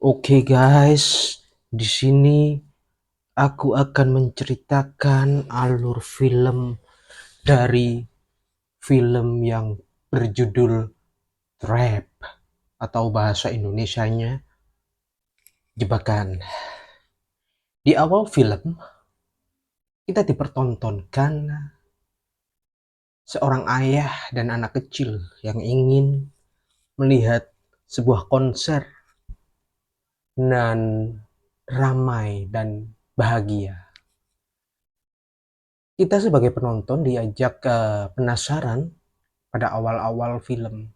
Oke guys, di sini aku akan menceritakan alur film dari film yang berjudul Trap atau bahasa Indonesianya Jebakan. Di awal film kita dipertontonkan seorang ayah dan anak kecil yang ingin melihat sebuah konser dan ramai dan bahagia. Kita sebagai penonton diajak penasaran pada awal-awal film.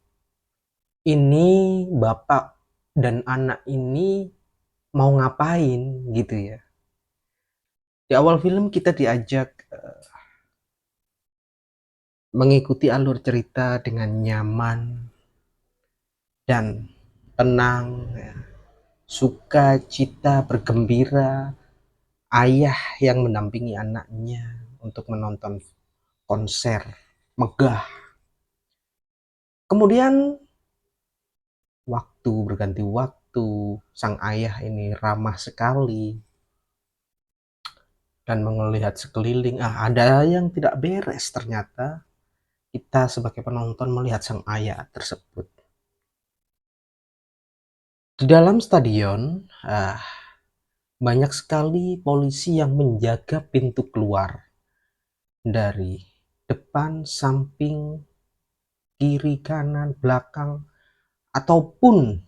Ini bapak dan anak ini mau ngapain gitu ya. Di awal film kita diajak mengikuti alur cerita dengan nyaman dan tenang ya. Sukacita bergembira, ayah yang mendampingi anaknya untuk menonton konser megah. Kemudian waktu berganti waktu, sang ayah ini ramah sekali dan melihat sekeliling. Ada yang tidak beres ternyata. Kita sebagai penonton melihat sang ayah tersebut. Di dalam stadion, banyak sekali polisi yang menjaga pintu keluar dari depan, samping, kiri, kanan, belakang, ataupun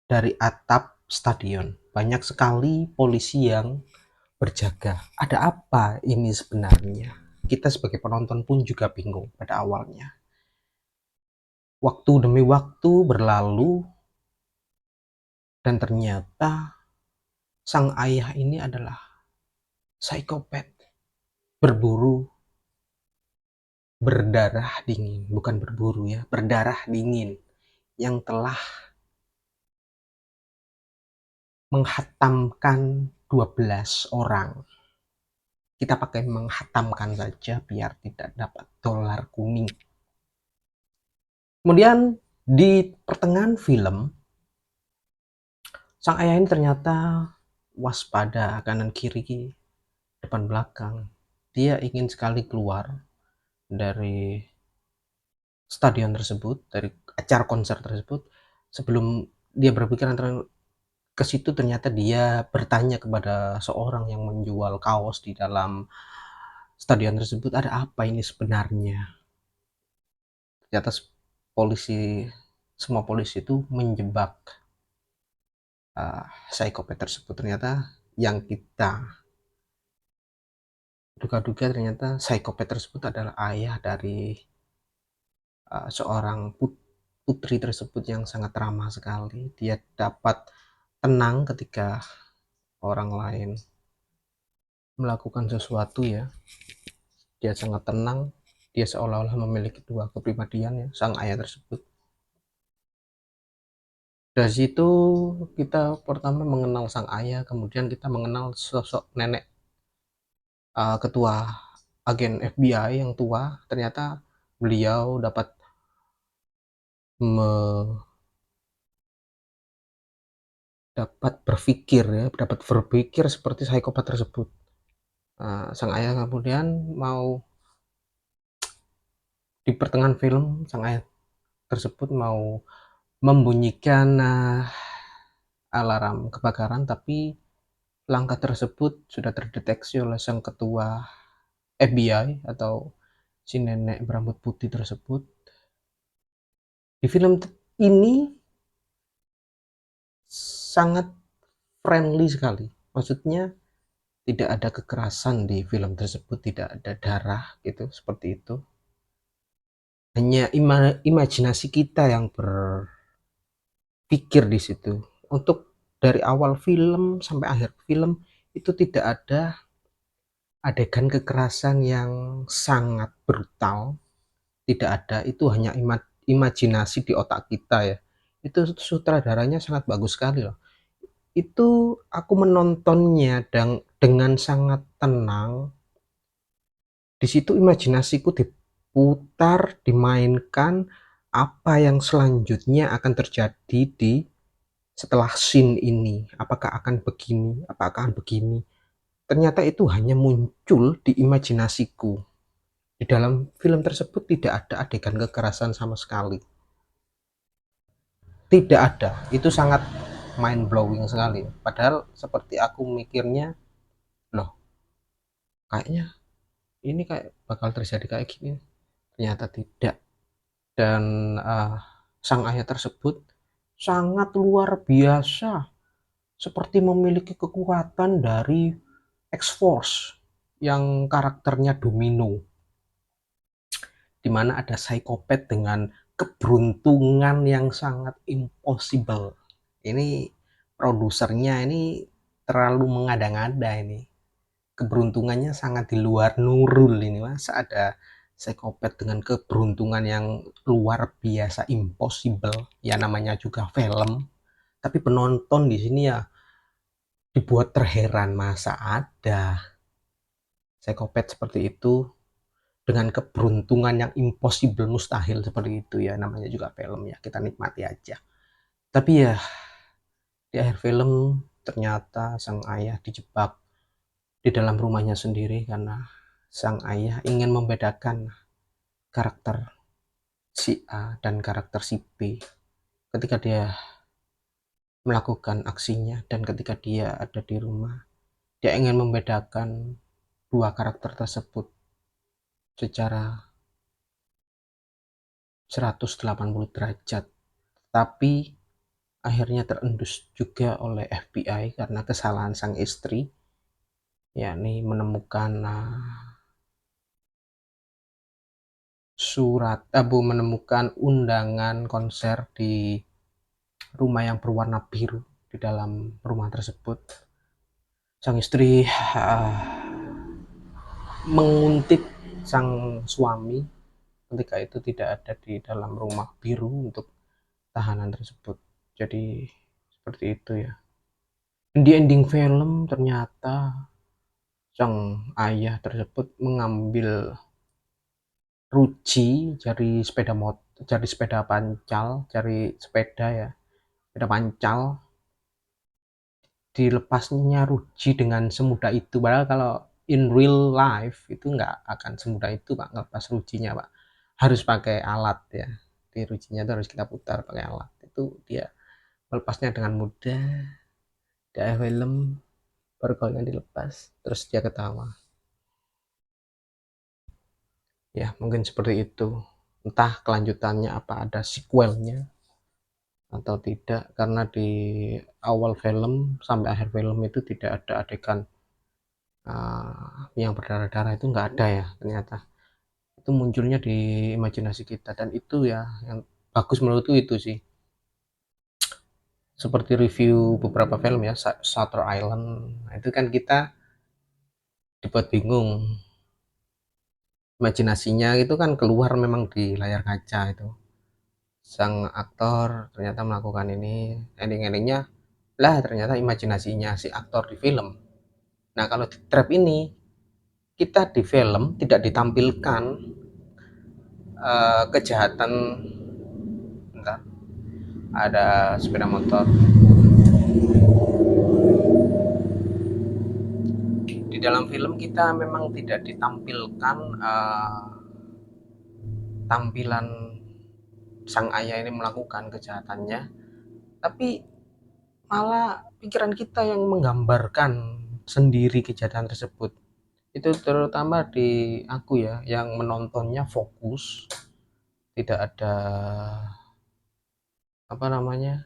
dari atap stadion. Banyak sekali polisi yang berjaga. Ada apa ini sebenarnya? Kita sebagai penonton pun juga bingung pada awalnya. Waktu demi waktu berlalu dan ternyata sang ayah ini adalah psikopat, berburu berdarah dingin, bukan berburu ya, berdarah dingin yang telah menghatamkan 12 orang. Kita pakai menghatamkan saja biar tidak dapat dolar kuning. Kemudian di pertengahan film, sang ayah ini ternyata waspada kanan kiri, depan belakang. Dia ingin sekali keluar dari stadion tersebut, dari acara konser tersebut. Sebelum dia berpikir antara ke situ, ternyata dia bertanya kepada seorang yang menjual kaos di dalam stadion tersebut, ada apa ini sebenarnya? Ternyata polisi, semua polisi itu menjebak psikopat tersebut. Ternyata yang kita duga-duga, ternyata psikopat tersebut adalah ayah dari seorang putri tersebut yang sangat ramah sekali. Dia dapat tenang ketika orang lain melakukan sesuatu ya. Dia sangat tenang, dia seolah-olah memiliki dua kepribadian ya, sang ayah tersebut. Dari situ kita pertama mengenal sang ayah, kemudian kita mengenal sosok nenek ketua agen FBI yang tua. Ternyata beliau dapat dapat berpikir seperti psikopat tersebut. Sang ayah kemudian mau, di pertengahan film, sang ayah tersebut mau membunyikan alarm kebakaran, tapi langkah tersebut sudah terdeteksi oleh sang ketua FBI atau si nenek berambut putih tersebut. Di film ini sangat friendly sekali. Maksudnya tidak ada kekerasan di film tersebut, tidak ada darah gitu, seperti itu. Hanya imajinasi kita yang berpikir di situ. Untuk dari awal film sampai akhir film itu tidak ada adegan kekerasan yang sangat brutal, tidak ada. Itu hanya imajinasi di otak kita ya. Itu sutradaranya sangat bagus sekali loh. Itu aku menontonnya dengan sangat tenang. Di situ imajinasiku diputar, dimainkan apa yang selanjutnya akan terjadi di setelah scene ini apakah akan begini, apakah akan begini. Ternyata itu hanya muncul di imajinasiku. Di dalam film tersebut tidak ada adegan kekerasan sama sekali. Tidak ada. Itu sangat mind blowing sekali. Padahal seperti aku mikirnya, loh, kayaknya ini kayak bakal terjadi kayak gini. Ternyata tidak. Dan sang ayah tersebut sangat luar biasa, seperti memiliki kekuatan dari X-Force yang karakternya Domino, di mana ada psikopat dengan keberuntungan yang sangat impossible. Ini produsernya ini terlalu mengada-ngada ini. Keberuntungannya sangat di luar Nurul ini, masa ada psikopat dengan keberuntungan yang luar biasa impossible. Ya namanya juga film, tapi penonton di sini ya dibuat terheran, masa ada psikopat seperti itu dengan keberuntungan yang impossible, mustahil seperti itu. Ya namanya juga film, ya kita nikmati aja. Tapi ya di akhir film ternyata sang ayah dijebak di dalam rumahnya sendiri karena sang ayah ingin membedakan karakter si A dan karakter si B ketika dia melakukan aksinya, dan ketika dia ada di rumah dia ingin membedakan dua karakter tersebut secara 180 derajat. Tapi akhirnya terendus juga oleh FBI karena kesalahan sang istri, yakni menemukan menemukan undangan konser di rumah yang berwarna biru di dalam rumah tersebut. Sang istri menguntit sang suami ketika itu tidak ada di dalam rumah biru untuk tahanan tersebut. Jadi seperti itu ya. Di ending film ternyata sang ayah tersebut mengambil ruji dari sepeda pancal, dari sepeda ya, sepeda pancal, dilepasnya ruji dengan semudah itu. Padahal kalau in real life itu nggak akan semudah itu Pak, ngelepas rujinya Pak. Harus pakai alat ya. Di rujinya itu harus kita putar pakai alat. Itu dia melepasnya dengan mudah. Di akhir film baru kalian dilepas, terus dia ketawa. Ya mungkin seperti itu. Entah kelanjutannya apa, ada sequelnya atau tidak, karena di awal film sampai akhir film itu tidak ada adegan yang berdarah-darah, itu nggak ada ya. Ternyata itu munculnya di imajinasi kita, dan itu ya yang bagus menurutku itu sih. Seperti review beberapa film ya, Shutter Island, nah, itu kan kita dibuat bingung, imajinasinya itu kan keluar memang di layar kaca. Itu sang aktor ternyata melakukan ini, ending-endingnya lah ternyata imajinasinya si aktor di film. Nah kalau di trap ini, kita di film tidak ditampilkan kejahatan. Bentar, ada sepeda motor. Di dalam film kita memang tidak ditampilkan tampilan sang ayah ini melakukan kejahatannya, tapi malah pikiran kita yang menggambarkan sendiri kejahatan tersebut. Itu terutama di aku ya, yang menontonnya fokus, tidak ada apa namanya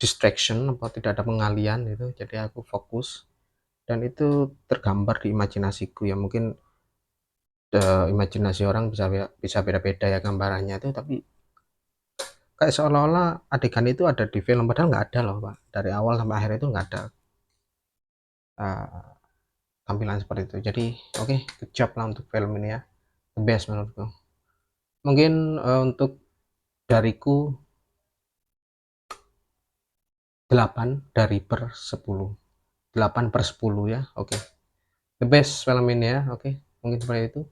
distraction, atau tidak ada pengalian itu. Jadi aku fokus dan itu tergambar di imajinasiku ya. Mungkin imajinasi orang bisa beda-beda ya gambarannya itu, tapi kayak seolah-olah adegan itu ada di film, padahal nggak ada loh Pak. Dari awal sampai akhir itu nggak ada uh, tampilan seperti itu. Jadi oke, good job lah untuk film ini ya, the best menurutku. Mungkin untuk dariku 8 dari per 10, 8 per 10 ya. Oke, the best film ini ya. Oke, mungkin seperti itu.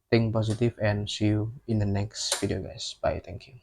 Think positive and see you in the next video guys. Bye, thank you.